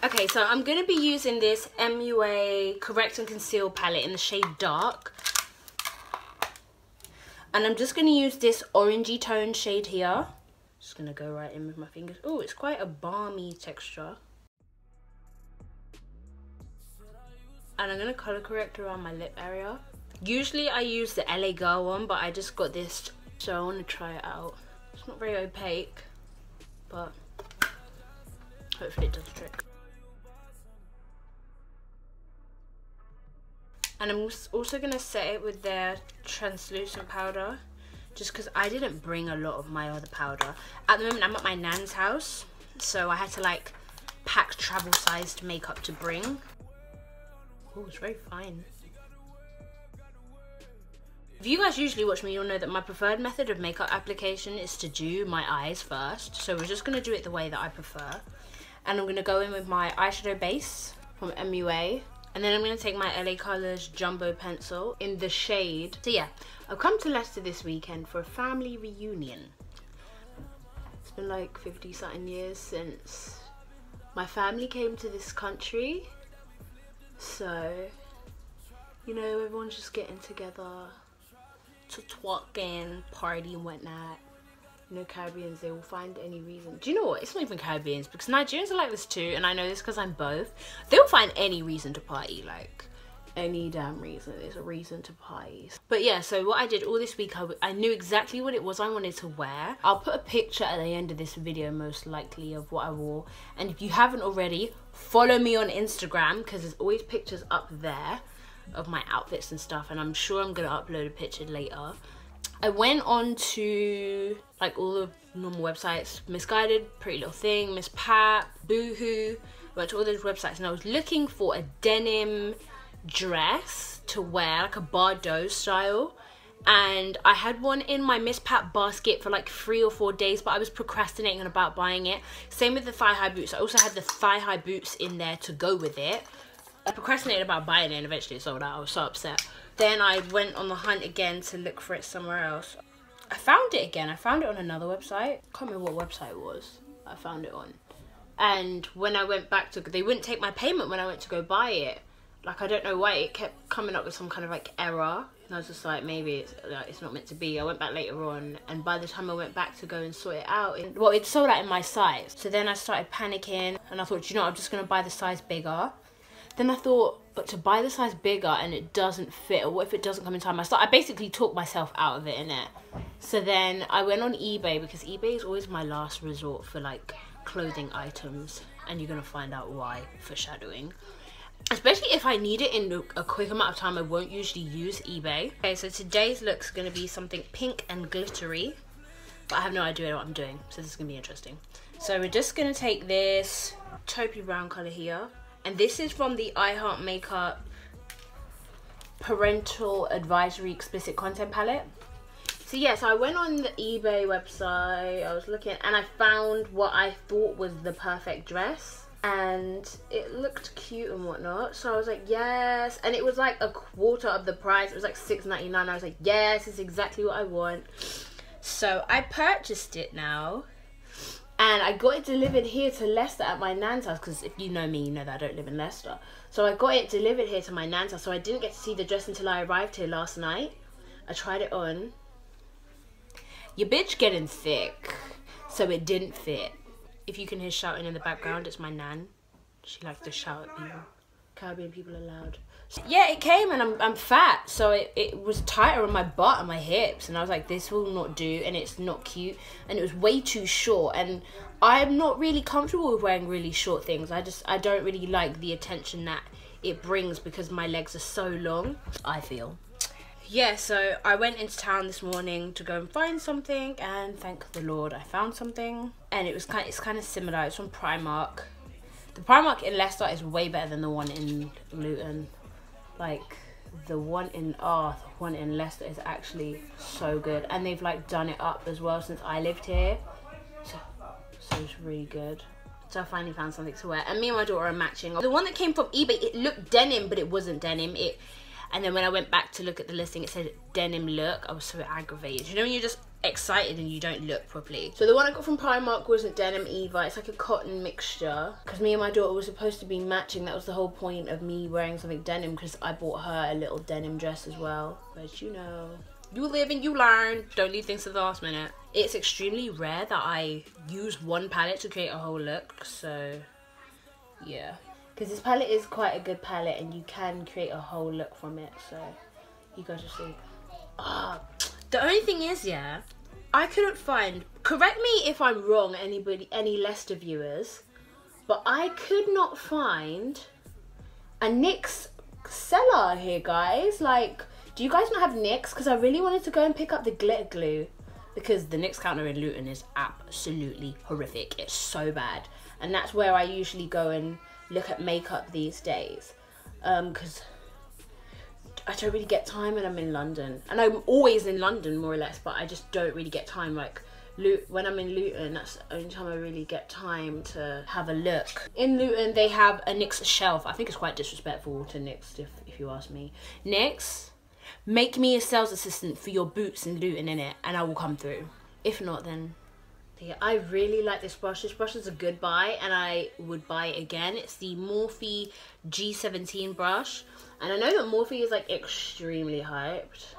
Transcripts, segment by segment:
Okay, so I'm going to be using this MUA Correct and Conceal palette in the shade Dark. And I'm just going to use this orangey tone shade here. Just going to go right in with my fingers. Oh, it's quite a balmy texture. And I'm going to colour correct around my lip area. Usually I use the LA Girl one, but I just got this, so I want to try it out. It's not very opaque, but hopefully it does the trick. And I'm also going to set it with their translucent powder, just because I didn't bring a lot of my other powder. At the moment I'm at my nan's house, so I had to like pack travel sized makeup to bring. Oh, it's very fine. If you guys usually watch me, you'll know that my preferred method of makeup application is to do my eyes first. So we're just going to do it the way that I prefer. And I'm going to go in with my eyeshadow base from MUA. And then I'm going to take my LA Colors Jumbo Pencil in the shade. So yeah, I've come to Leicester this weekend for a family reunion. It's been like 50 something years since my family came to this country. So, you know, everyone's just getting together to twerk and party and whatnot. You know, Caribbeans, they will find any reason. Do you know what? It's not even Caribbeans, because Nigerians are like this too, and I know this because I'm both. They'll find any reason to party, like any damn reason. There's a reason to party. But yeah, so what I did all this week, I knew exactly what it was I wanted to wear. I'll put a picture at the end of this video, most likely, of what I wore. And if you haven't already, follow me on Instagram, because there's always pictures up there of my outfits and stuff, and I'm sure I'm gonna upload a picture later. I went on to like all the normal websites, Misguided, Pretty Little Thing, Miss Pat, Boohoo. I went to all those websites and I was looking for a denim dress to wear, like a Bardot style. And I had one in my Miss Pat basket for like 3 or 4 days, but I was procrastinating about buying it. Same with the thigh-high boots. I also had the thigh-high boots in there to go with it. I procrastinated about buying it and eventually it sold out. I was so upset. Then I went on the hunt again to look for it somewhere else. I found it again. I found it on another website. I can't remember what website it was I found it on. And when I went back to, they wouldn't take my payment when I went to go buy it. Like, I don't know why, it kept coming up with some kind of like error. And I was just like, maybe it's not meant to be. I went back later on, and by the time I went back to go and sort it out, it sold out in my size. So then I started panicking, and I thought, you know, I'm just gonna buy the size bigger. Then I thought, but to buy the size bigger and it doesn't fit, or what if it doesn't come in time? I basically talked myself out of it, innit? So then I went on eBay, because eBay is always my last resort for like clothing items, and you're gonna find out why, foreshadowing. Especially if I need it in a quick amount of time, I won't usually use eBay. Okay, so today's look's gonna be something pink and glittery, but I have no idea what I'm doing, so this is gonna be interesting. So we're just gonna take this taupey brown color here. And this is from the I Heart Makeup Parental Advisory Explicit Content Palette. So yes, I went on the eBay website, I was looking, and I found what I thought was the perfect dress. And it looked cute and whatnot, so I was like, yes. And it was like a quarter of the price. It was like $6.99. I was like, yes, it's exactly what I want. So I purchased it now. And I got it delivered here to Leicester at my nan's house, because if you know me, you know that I don't live in Leicester. So I got it delivered here to my nan's house, so I didn't get to see the dress until I arrived here last night. I tried it on. Your bitch getting thick, so it didn't fit. If you can hear shouting in the background, it's my nan. She likes to shout at people. Caribbean people are loud. So, yeah, it came, and I'm fat, so it was tighter on my butt and my hips, and I was like, this will not do, and it's not cute, and it was way too short, and I'm not really comfortable with wearing really short things. I don't really like the attention that it brings, because my legs are so long, I feel. Yeah, so I went into town this morning to go and find something, and thank the Lord I found something, and it's kind of similar. It's from Primark. The Primark in Leicester is way better than the one in Luton. Like, the one in Leicester is actually so good, and they've like done it up as well since I lived here, so it's really good. So I finally found something to wear, and me and my daughter are matching. The one that came from eBay, it looked denim, but it wasn't denim. And then when I went back to look at the listing, it said denim look. I was so aggravated. You know when you're just excited and you don't look properly. So the one I got from Primark wasn't denim either. It's like a cotton mixture, because me and my daughter were supposed to be matching. That was the whole point of me wearing something denim, because I bought her a little denim dress as well. But you know, you live and you learn. Don't leave things to the last minute. It's extremely rare that I use one palette to create a whole look, so yeah, because this palette is quite a good palette and you can create a whole look from it, so you guys will see. The only thing is, yeah, I couldn't find, correct me if I'm wrong, any Leicester viewers, but I could not find a NYX seller here, guys. Like, do you guys not have NYX? Because I really wanted to go and pick up the glitter glue, because the NYX counter in Luton is absolutely horrific. It's so bad. And that's where I usually go and look at makeup these days, because I don't really get time when I'm in London. And I'm always in London, more or less, but I just don't really get time. Like, when I'm in Luton, that's the only time I really get time to have a look. In Luton, they have a NYX shelf. I think it's quite disrespectful to NYX, if you ask me. NYX, make me a sales assistant for your boots in Luton, innit? And I will come through. If not, then... yeah, I really like this brush. This brush is a good buy, and I would buy it again. It's the Morphe G17 brush. And I know that Morphe is like extremely hyped,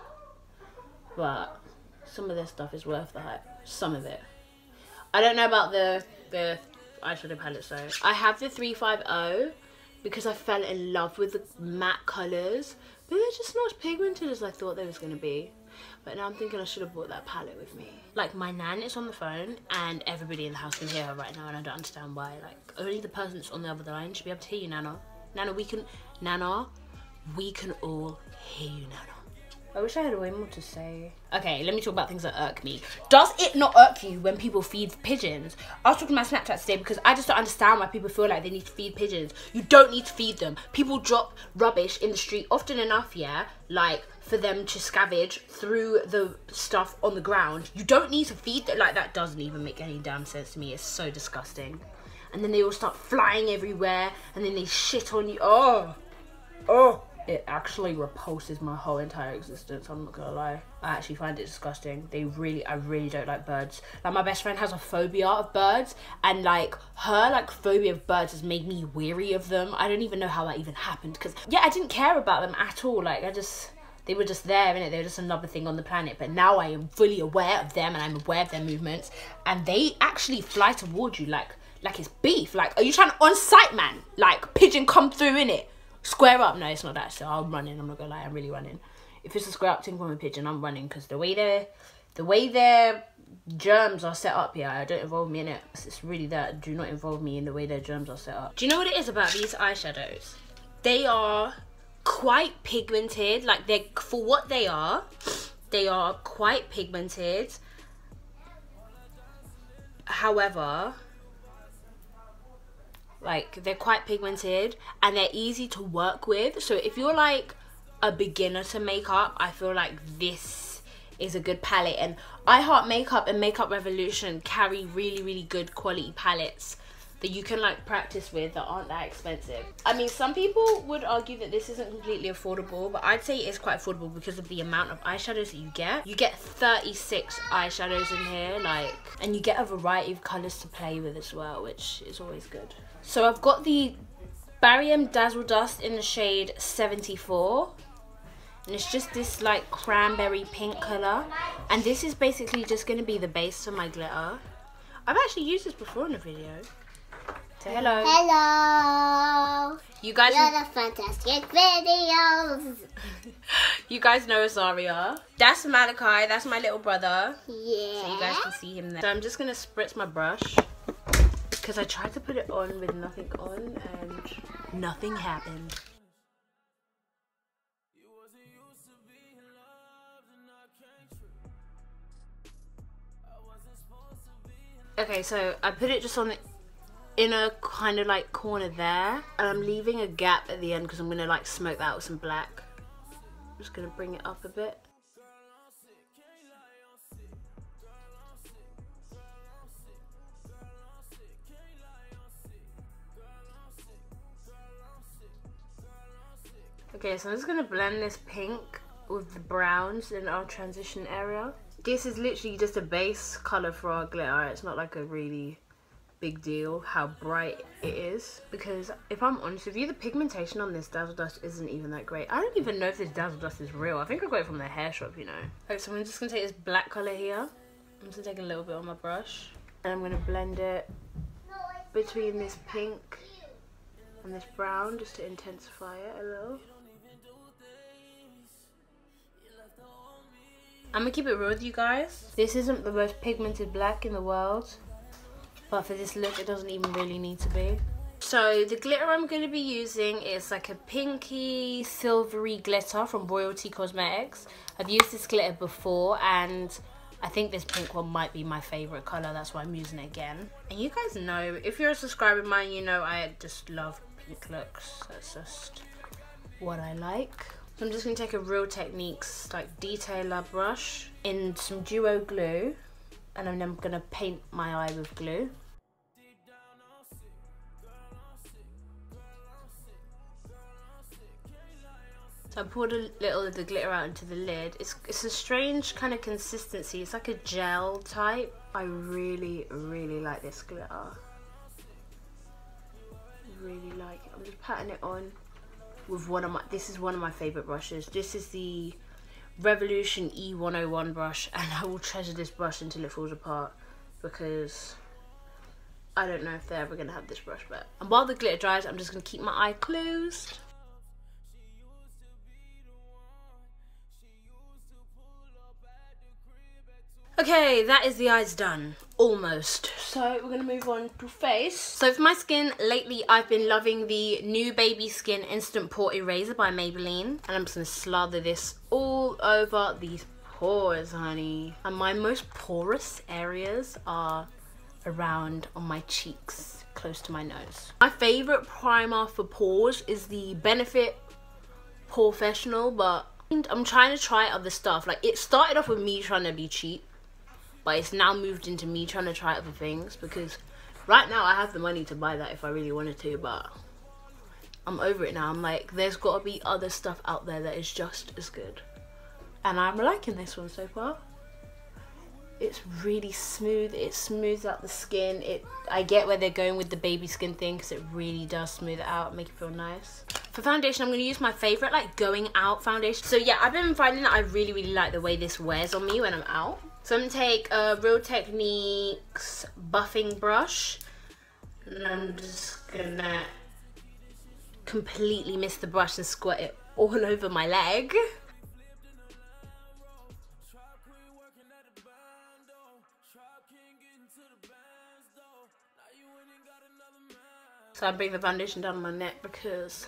but some of this stuff is worth the hype. Some of it. I don't know about the eyeshadow palette, so I have the 350 because I fell in love with the matte colours, but they're just not as pigmented as I thought they was going to be. But now I'm thinking I should have brought that palette with me. Like, my nan is on the phone and everybody in the house can hear her right now, and I don't understand why. Like, only the person that's on the other line should be able to hear you, Nana. Nana, we can all hear you, Nana. I wish I had way more to say. Okay, let me talk about things that irk me. Does it not irk you when people feed pigeons? I was talking to my Snapchat today because I just don't understand why people feel like they need to feed pigeons. You don't need to feed them. People drop rubbish in the street often enough, yeah? Like, for them to scavenge through the stuff on the ground. You don't need to feed them. Like, that doesn't even make any damn sense to me. It's so disgusting. And then they all start flying everywhere, and then they shit on you. Oh. It actually repulses my whole entire existence, I'm not gonna lie. I actually find it disgusting. I really don't like birds. Like, my best friend has a phobia of birds, and like, her like phobia of birds has made me weary of them. I don't even know how that even happened, because yeah, I didn't care about them at all. Like, they were just there, innit? They were just another thing on the planet. But now I am fully aware of them, and I'm aware of their movements, and they actually fly towards you like it's beef. Like, are you trying to on-site, man? Like, pigeon come through, innit? Square up. No, it's not that. So I'm running. I'm not gonna lie. I'm really running. If it's a square up thing from a pigeon, I'm running, because the way their germs are set up here, don't involve me in it. It's really that. Do not involve me in the way their germs are set up. Do you know what it is about these eyeshadows? They are quite pigmented. Like, for what they are quite pigmented. However, like, they're quite pigmented and they're easy to work with. So if you're like a beginner to makeup, I feel like this is a good palette. And I Heart Makeup and Makeup Revolution carry really good quality palettes that you can like practice with that aren't that expensive. I mean, some people would argue that this isn't completely affordable, but I'd say it is quite affordable because of the amount of eyeshadows that you get. You get 36 eyeshadows in here, like, and you get a variety of colours to play with as well, which is always good. So I've got the M Dazzledust in the shade 74. And it's just this like cranberry pink colour. And this is basically just going to be the base for my glitter. I've actually used this before in a video. Say hello. Hello. You guys You're the fantastic videos. You guys know Azaria. That's Malachi. That's my little brother. Yeah. So you guys can see him there. So I'm just going to spritz my brush, because I tried to put it on with nothing on and nothing happened. Okay, so I put it just on the inner kind of like corner there, and I'm leaving a gap at the end because I'm gonna like smoke that with some black. I'm just gonna bring it up a bit. Okay, so I'm just gonna blend this pink with the browns in our transition area. This is literally just a base color for our glitter. It's not like a really big deal how bright it is, because if I'm honest with you, the pigmentation on this Dazzledust isn't even that great. I don't even know if this Dazzledust is real. I think I got it from the hair shop, you know. Okay, so I'm just gonna take this black color here. I'm just gonna take a little bit on my brush and I'm gonna blend it between this pink and this brown just to intensify it a little. I'm gonna keep it real with you guys. This isn't the most pigmented black in the world, but for this look, it doesn't even really need to be. So the glitter I'm gonna be using is like a pinky silvery glitter from Royalty Cosmetics. I've used this glitter before and I think this pink one might be my favorite color. That's why I'm using it again. And you guys know, if you're a subscriber of mine, you know I just love pink looks. That's just what I like. So I'm just going to take a Real Techniques like detailer brush in some duo glue, and then I'm going to paint my eye with glue. So I poured a little of the glitter out into the lid. It's a strange kind of consistency. It's like a gel type. I really, really like this glitter. Really like it. I'm just patting it on with this is one of my favorite brushes. This is the Revolution E101 brush, and I will treasure this brush until it falls apart because I don't know if they're ever gonna have this brush back. And while the glitter dries, I'm just gonna keep my eye closed. Okay, that is the eyes done. Almost. So we're gonna move on to face. So for my skin, lately I've been loving the new Baby Skin Instant Pore Eraser by Maybelline. And I'm just gonna slather this all over these pores, honey. And my most porous areas are around on my cheeks, close to my nose. My favorite primer for pores is the Benefit Porefessional, but I'm trying to try other stuff. Like, it started off with me trying to be cheap, but it's now moved into me trying to try other things, because right now I have the money to buy that if I really wanted to, but I'm over it now. I'm like, there's got to be other stuff out there that is just as good. And I'm liking this one so far. It's really smooth. It smooths out the skin. I get where they're going with the baby skin thing, because it really does smooth it out and make it feel nice. For foundation, I'm going to use my favorite like going out foundation. So yeah, I've been finding that I really, really like the way this wears on me when I'm out. So I'm going to take a Real Techniques buffing brush, and I'm just going to completely miss the brush and squirt it all over my leg. So I bring the foundation down on my neck because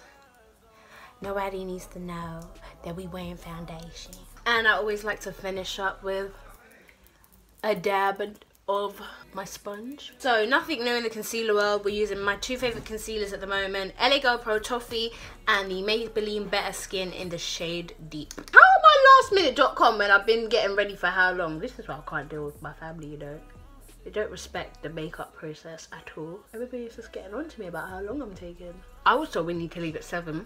nobody needs to know that we wearing foundation. And I always like to finish up with a dab of my sponge. So nothing new in the concealer world. We're using my two favorite concealers at the moment, LA Girl Pro Toffee and the Maybelline Better Skin in the shade Deep. How am I lastminute.com when I've been getting ready for how long? This is why I can't deal with my family, you know. They don't respect the makeup process at all. Everybody's just getting on to me about how long I'm taking. I was told we need to leave at 7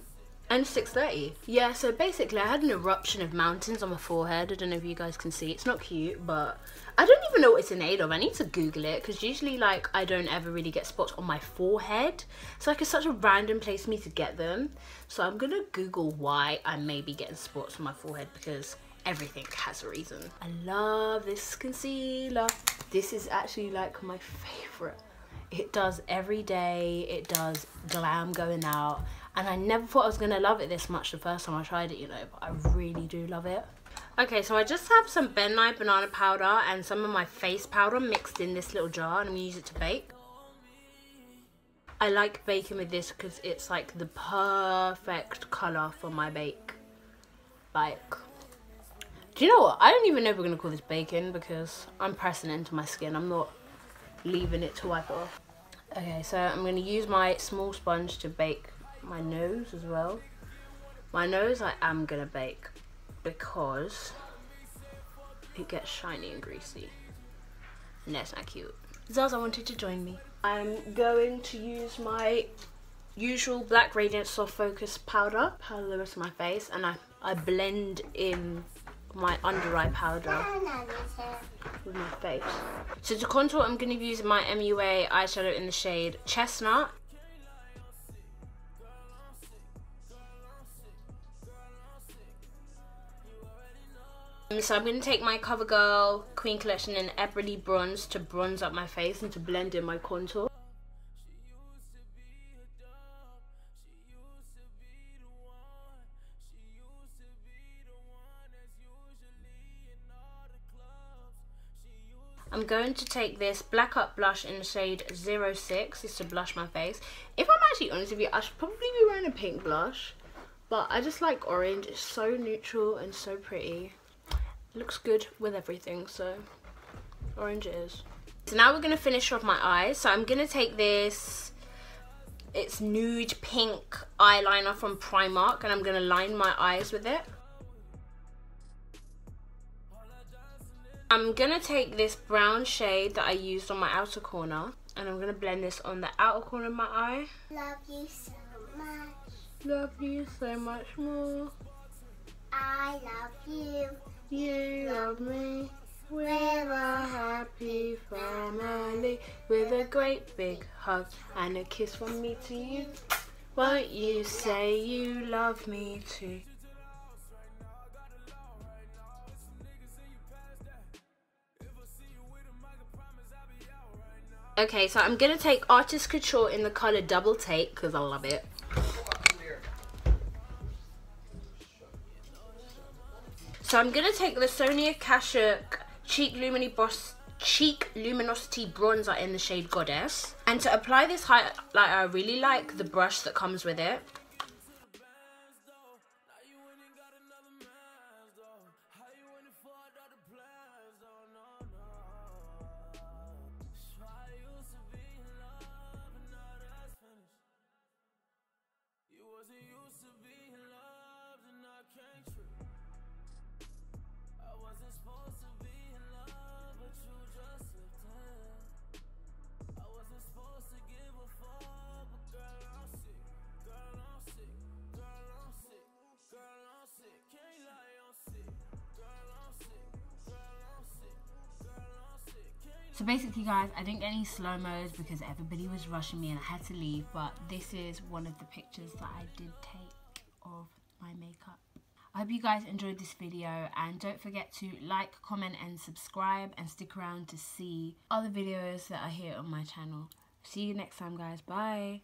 and 6:30. Yeah, so basically I had an eruption of mountains on my forehead. I don't know if you guys can see. It's not cute, but I don't even know what it's in aid of. I need to Google it, because usually like I don't ever really get spots on my forehead. So like it's such a random place for me to get them. So I'm gonna Google why I may be getting spots on my forehead, because everything has a reason. I love this concealer. This is actually like my favorite. It does every day. It does glam going out. And I never thought I was gonna love it this much the first time I tried it, you know, but I really do love it. Okay, so I just have some Nye Banana Powder and some of my face powder mixed in this little jar, and I'm gonna use it to bake. I like baking with this because it's like the perfect color for my bake. Like, do you know what? I don't even know if we're gonna call this baking, because I'm pressing it into my skin. I'm not leaving it to wipe it off. Okay, so I'm gonna use my small sponge to bake my nose as well. My nose I am gonna bake because it gets shiny and greasy, and that's not cute. Zaza wanted to join me. I'm going to use my usual black Radiance soft focus powder the rest of my face, and I blend in my under eye powder with my face. So to contour, I'm going to use my MUA eyeshadow in the shade Chestnut. So I'm going to take my Covergirl Queen Collection in Ebony Bronze to bronze up my face and to blend in my contour. I'm going to take this Black Up blush in the shade 06 just to blush my face. If I'm actually honest with you, I should probably be wearing a pink blush, but I just like orange. It's so neutral and so pretty. It looks good with everything, so orange it is. So now we're going to finish off my eyes. So I'm going to take this, it's nude pink eyeliner from Primark, and I'm going to line my eyes with it. I'm going to take this brown shade that I used on my outer corner, and I'm going to blend this on the outer corner of my eye. Love you so much. Love you so much more. I love you. You love me. We're a happy family with a great big hug and a kiss from me to you. Won't you say you love me too? Okay, so I'm going to take Artist Couture in the colour Double Take because I love it. So I'm going to take the Sonia Kashuk Chic Luminosity Bronzer in the shade Goddess. And to apply this highlight, I really like the brush that comes with it. So basically guys, I didn't get any slow-mos because everybody was rushing me and I had to leave, but this is one of the pictures that I did take of my makeup. I hope you guys enjoyed this video, and don't forget to like, comment and subscribe, and stick around to see other videos that are here on my channel. See you next time guys, bye!